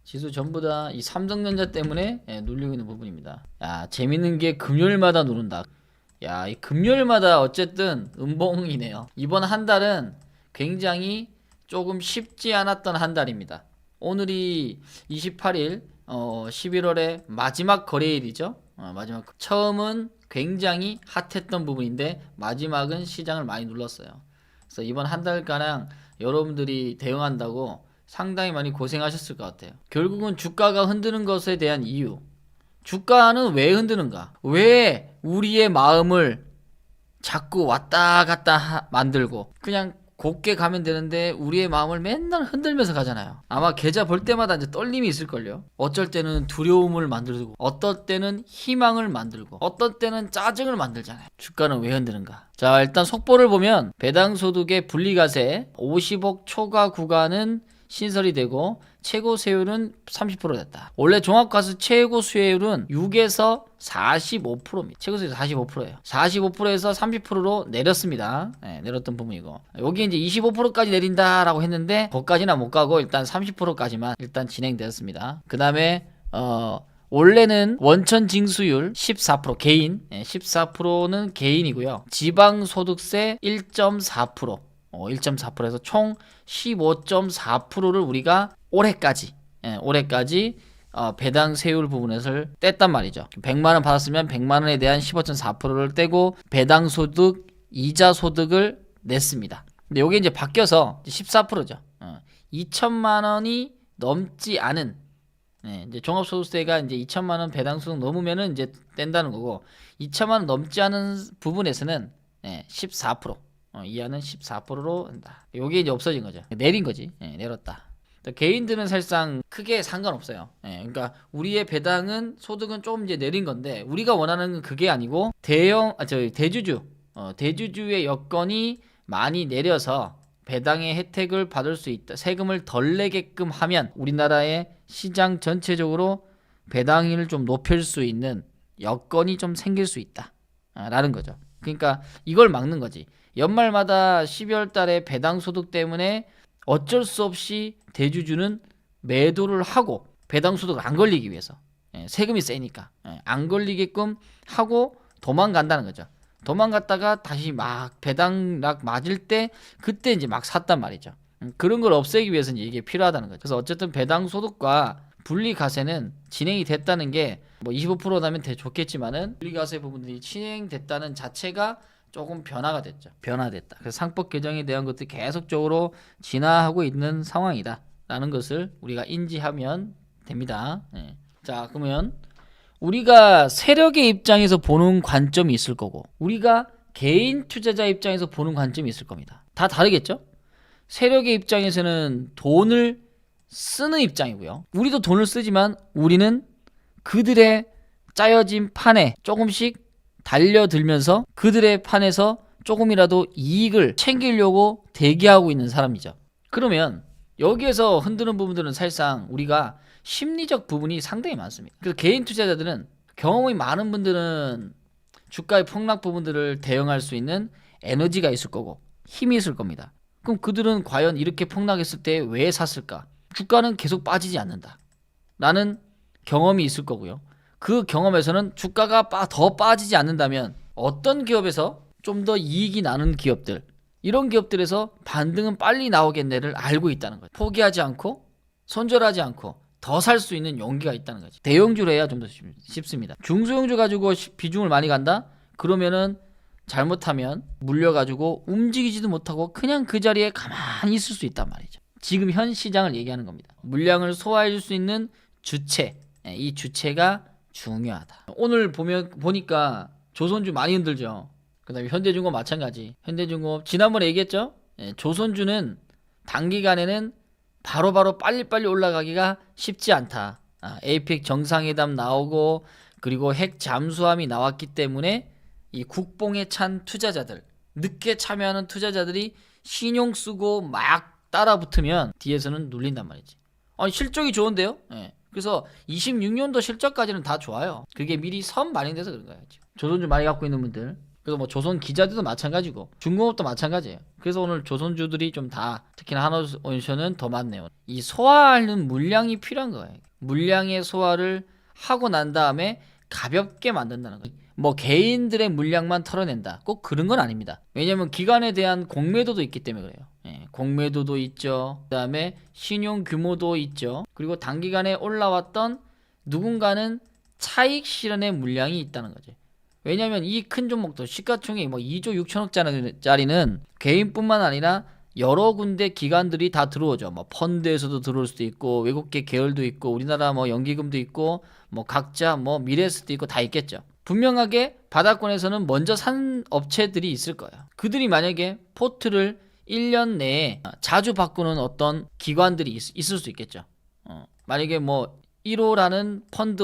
지수 전부 다 이 삼성전자 때문에 눌리고 있는 부분입니다. 야, 재밌는 게 금요일마다 누른다. 야, 이 금요일마다 어쨌든 음봉이네요. 이번 한 달은 굉장히 조금 쉽지 않았던 한 달입니다. 오늘이 28일 11월의 마지막 거래일이죠. 마지막 처음은 굉장히 핫했던 부분인데 마지막은 시장을 많이 눌렀어요. 그래서 이번 한 달가량 여러분들이 대응한다고 상당히 많이 고생하셨을 것 같아요. 결국은 주가가 흔드는 것에 대한 이유, 주가는 왜 흔드는가, 왜 우리의 마음을 자꾸 왔다 갔다 만들고 그냥 곱게 가면 되는데 우리의 마음을 맨날 흔들면서 가잖아요. 아마 계좌 볼 때마다 이제 떨림이 있을걸요. 어쩔 때는 두려움을 만들고, 어떨 때는 희망을 만들고, 어떨 때는 짜증을 만들잖아요. 주가는 왜 흔드는가? 자, 일단 속보를 보면 배당 소득의 분리과세 50억 초과 구간은 신설이 되고 최고 세율은 30% 됐다. 원래 종합과세 최고 수혜율은 6에서 45%입니다. 최고 수혜율 45%예요. 45%에서 30%로 내렸습니다. 네, 내렸던 부분이고, 여기 이제 25%까지 내린다라고 했는데 거기까지는 못 가고 일단 30%까지만 일단 진행되었습니다. 그 다음에 원래는 원천 징수율 14% 개인, 14%는 개인이고요. 지방소득세 1.4%, 1.4%에서 총 15.4%를 우리가 올해까지 배당 세율 부분에서 뗐단 말이죠. 100만원 받았으면 100만원에 대한 15.4%를 떼고 배당 소득, 이자 소득을 냈습니다. 근데 이게 이제 바뀌어서 14%죠. 2천만원이 넘지 않은, 이제 종합소득세가 이제 2천만원 배당 소득 넘으면은 이제 뗀다는 거고, 2천만원 넘지 않은 부분에서는 14%, 이하는 14%로 한다. 요게 이제 없어진 거죠. 내린 거지. 내렸다. 개인들은 사실상 크게 상관없어요. 그러니까 우리의 배당은 소득은 조금 이제 내린 건데 우리가 원하는 건 그게 아니고 대주주의 여건이 많이 내려서 배당의 혜택을 받을 수 있다. 세금을 덜 내게끔 하면 우리나라의 시장 전체적으로 배당률을 좀 높일 수 있는 여건이 좀 생길 수 있다. 라는 거죠. 그러니까 이걸 막는 거지. 연말마다 12월 달에 배당 소득 때문에 어쩔 수 없이 대주주는 매도를 하고 배당 소득을 안 걸리기 위해서, 세금이 세니까 안 걸리게끔 하고 도망간다는 거죠. 도망갔다가 다시 막 배당락 맞을 때 그때 이제 막 샀단 말이죠. 그런 걸 없애기 위해서는 이게 필요하다는 거죠. 그래서 어쨌든 배당 소득과 분리과세는 진행이 됐다는 게 뭐 25% 나면 더 좋겠지만은 분리과세 부분들이 진행됐다는 자체가 조금 변화됐다. 그래서 상법 개정에 대한 것들이 계속적으로 진화하고 있는 상황이다 라는 것을 우리가 인지하면 됩니다. 자, 그러면 우리가 세력의 입장에서 보는 관점이 있을 거고 우리가 개인 투자자 입장에서 보는 관점이 있을 겁니다. 다 다르겠죠? 세력의 입장에서는 돈을 쓰는 입장이고요. 우리도 돈을 쓰지만 우리는 그들의 짜여진 판에 조금씩 달려들면서 그들의 판에서 조금이라도 이익을 챙기려고 대기하고 있는 사람이죠. 그러면 여기에서 흔드는 부분들은 사실상 우리가 심리적 부분이 상당히 많습니다. 그래서 개인 투자자들은 경험이 많은 분들은 주가의 폭락 부분들을 대응할 수 있는 에너지가 있을 거고 힘이 있을 겁니다. 그럼 그들은 과연 이렇게 폭락했을 때 왜 샀을까? 주가는 계속 빠지지 않는다 라는 경험이 있을 거고요. 그 경험에서는 주가가 더 빠지지 않는다면 어떤 기업에서 좀 더 이익이 나는 기업들, 이런 기업들에서 반등은 빨리 나오겠네를 알고 있다는 거죠. 포기하지 않고 손절하지 않고 더 살 수 있는 용기가 있다는 거지. 대형주로 해야 좀 더 쉽습니다. 중소형주 가지고 비중을 많이 간다? 그러면은 잘못하면 물려가지고 움직이지도 못하고 그냥 그 자리에 가만히 있을 수 있단 말이죠. 지금 현 시장을 얘기하는 겁니다. 물량을 소화해 줄 수 있는 주체, 이 주체가 중요하다. 오늘 보니까 조선주 많이 흔들죠. 그 다음에 현대중공업 마찬가지. 현대중공업 지난번에 얘기했죠. 조선주는 단기간에는 바로바로 빨리빨리 올라가기가 쉽지 않다. 에이펙 정상회담 나오고 그리고 핵 잠수함이 나왔기 때문에 이 국뽕에 찬 투자자들, 늦게 참여하는 투자자들이 신용 쓰고 막 따라 붙으면 뒤에서는 눌린단 말이지. 실적이 좋은데요. 그래서 26년도 실적까지는 다 좋아요. 그게 미리 선 반영돼서 그런 거예요. 조선주 많이 갖고 있는 분들. 그래서 뭐 조선 기자들도 마찬가지고 중공업도 마찬가지예요. 그래서 오늘 조선주들이 좀 다 특히나 한화원션은 더 많네요. 이 소화하는 물량이 필요한 거예요. 물량의 소화를 하고 난 다음에 가볍게 만든다는 거예요. 뭐 개인들의 물량만 털어낸다. 꼭 그런 건 아닙니다. 왜냐면 기관에 대한 공매도도 있기 때문에 그래요. 예, 공매도도 있죠. 그 다음에 신용 규모도 있죠. 그리고 단기간에 올라왔던 누군가는 차익 실현의 물량이 있다는 거죠. 왜냐면 이 큰 종목도 시가총액이 뭐 2조 6천억짜리는 개인뿐만 아니라 여러 군데 기관들이 다 들어오죠. 뭐 펀드에서도 들어올 수도 있고 외국계 계열도 있고 우리나라 뭐 연기금도 있고 뭐 각자 뭐 미래에서도 있고 다 있겠죠. 분명하게 바닥권에서는 먼저 산 업체들이 있을 거예요. 그들이 만약에 포트를 1년 내에 자주 바꾸는 어떤 기관들이 있을 수 있겠죠. 만약에 뭐 1호라는 펀드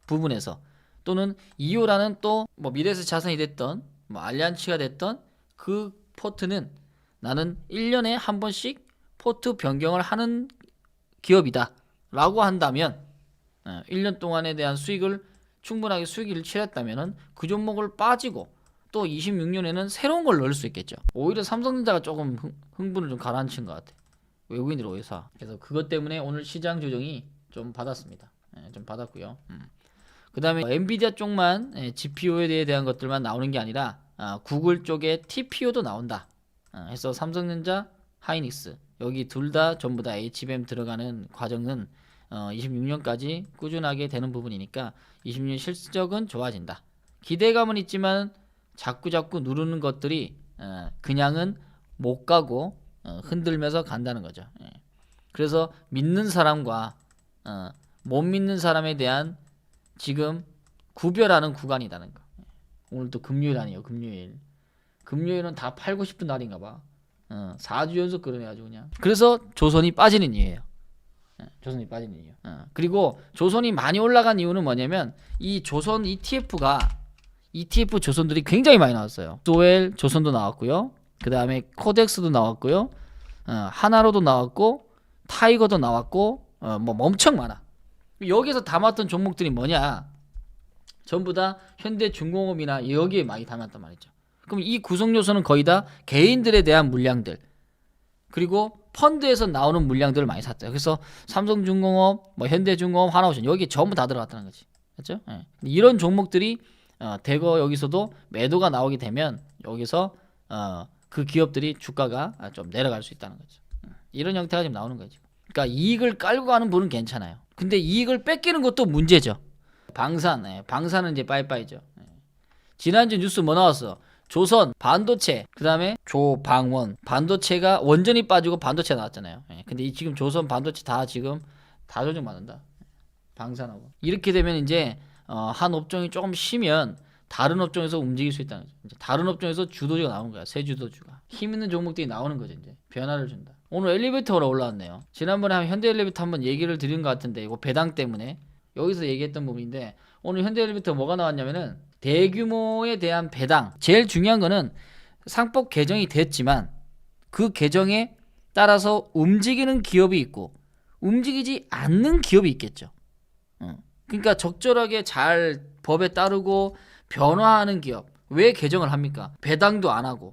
부분에서 또는 2호라는 또 뭐 미래에서 자산이 됐던 뭐 알리안츠가 됐던 그 포트는 나는 1년에 한 번씩 포트 변경을 하는 기업이다 라고 한다면 1년 동안에 대한 수익을 충분하게 수익을 취했다면 그 종목을 빠지고 또 26년에는 새로운 걸 넣을 수 있겠죠. 오히려 삼성전자가 조금 흥분을 좀 가라앉힌 것 같아. 외국인들 오해사. 그래서 그것 때문에 오늘 시장 조정이 좀 받았습니다. 좀 받았고요. 그 다음에 엔비디아 쪽만 GPU에 대한 것들만 나오는 게 아니라 구글 쪽에 TPU도 나온다. 해서 삼성전자, 하이닉스 여기 둘 다 전부 다 HBM 들어가는 과정은 26년까지 꾸준하게 되는 부분이니까 26년 실적은 좋아진다. 기대감은 있지만 자꾸 누르는 것들이 그냥은 못 가고 흔들면서 간다는 거죠. 그래서 믿는 사람과 못 믿는 사람에 대한 지금 구별하는 구간이라는 거. 오늘 또 금요일 아니에요. 금요일은 다 팔고 싶은 날인가 봐. 4주 연속 그러네 아주 그냥. 그래서 조선이 빠지는 이유예요. 조선이 빠지는 이유. 그리고 조선이 많이 올라간 이유는 뭐냐면 이 조선 ETF 조선들이 굉장히 많이 나왔어요. 소엘 조선도 나왔고요. 그 다음에 코덱스도 나왔고요. 하나로도 나왔고 타이거도 나왔고 뭐 엄청 많아. 여기서 담았던 종목들이 뭐냐? 전부 다 현대중공업이나 여기에 많이 담았단 말이죠. 그럼 이 구성 요소는 거의 다 개인들에 대한 물량들 그리고 펀드에서 나오는 물량들을 많이 샀어요. 그래서 삼성중공업, 뭐 현대중공업, 하나오션 여기 전부 다 들어갔다는 거지. 그렇죠? 예. 이런 종목들이 대거 여기서도 매도가 나오게 되면 여기서 그 기업들이 주가가 좀 내려갈 수 있다는 거죠. 이런 형태가 지금 나오는 거죠. 그러니까 이익을 깔고 가는 분은 괜찮아요. 근데 이익을 뺏기는 것도 문제죠. 방산은 이제 빠이빠이죠. 지난주 뉴스 뭐 나왔어? 조선 반도체 그 다음에 조방원 반도체가 원전이 빠지고 반도체 나왔잖아요. 근데 지금 조선 반도체 다 지금 다 조정받는다. 방산하고 이렇게 되면 이제 한 업종이 조금 쉬면 다른 업종에서 움직일 수 있다는 거죠. 이제 다른 업종에서 주도주가 나오는 거야. 새 주도주가 힘 있는 종목들이 나오는 거죠. 이제 변화를 준다. 오늘 엘리베이터가 올라왔네요. 지난번에 현대 엘리베이터 한번 얘기를 드린 것 같은데 이거 배당 때문에 여기서 얘기했던 부분인데 오늘 현대 엘리베이터 뭐가 나왔냐면은 대규모에 대한 배당. 제일 중요한 거는 상법 개정이 됐지만 그 개정에 따라서 움직이는 기업이 있고 움직이지 않는 기업이 있겠죠. 그러니까 적절하게 잘 법에 따르고 변화하는 기업. 왜 개정을 합니까? 배당도 안 하고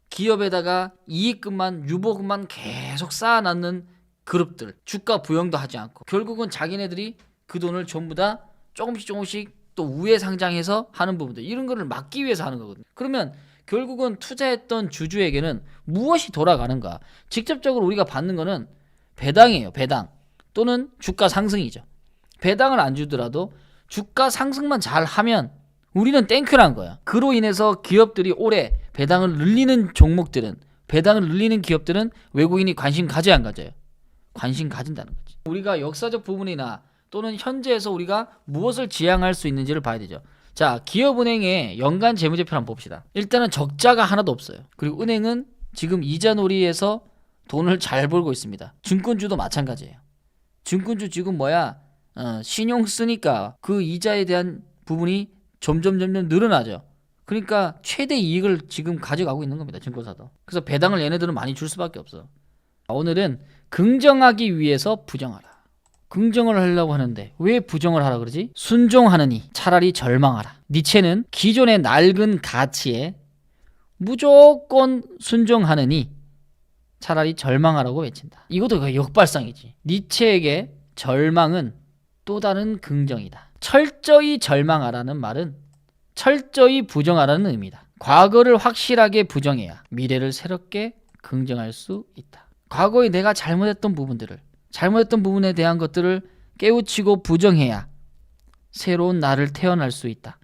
기업에다가 이익금만 유보금만 계속 쌓아놨는 그룹들. 주가 부양도 하지 않고 결국은 자기네들이 그 돈을 전부 다 조금씩 또 우회 상장해서 하는 부분들 이런 거를 막기 위해서 하는 거거든요. 그러면 결국은 투자했던 주주에게는 무엇이 돌아가는가? 직접적으로 우리가 받는 거는 배당이에요. 배당 또는 주가 상승이죠. 배당을 안 주더라도 주가 상승만 잘 하면 우리는 땡큐라는 거야. 그로 인해서 기업들이 올해 배당을 늘리는 종목들은 배당을 늘리는 기업들은 외국인이 관심 가져야 안 가져요? 관심 가진다는 거지. 우리가 역사적 부분이나 또는 현재에서 우리가 무엇을 지향할 수 있는지를 봐야 되죠. 자, 기업은행의 연간 재무제표를 한번 봅시다. 일단은 적자가 하나도 없어요. 그리고 은행은 지금 이자놀이에서 돈을 잘 벌고 있습니다. 증권주도 마찬가지예요. 증권주 지금 신용 쓰니까 그 이자에 대한 부분이 점점 늘어나죠. 그러니까 최대 이익을 지금 가져가고 있는 겁니다. 증권사도. 그래서 배당을 얘네들은 많이 줄 수밖에 없어. 오늘은 긍정하기 위해서 부정하라. 긍정을 하려고 하는데 왜 부정을 하라 그러지? 순종하느니 차라리 절망하라. 니체는 기존의 낡은 가치에 무조건 순종하느니 차라리 절망하라고 외친다. 이것도 그 역발상이지. 니체에게 절망은 또 다른 긍정이다. 철저히 절망하라는 말은 철저히 부정하라는 의미다. 과거를 확실하게 부정해야 미래를 새롭게 긍정할 수 있다. 과거에 내가 잘못했던 부분에 대한 것들을 깨우치고 부정해야 새로운 나를 태어날 수 있다.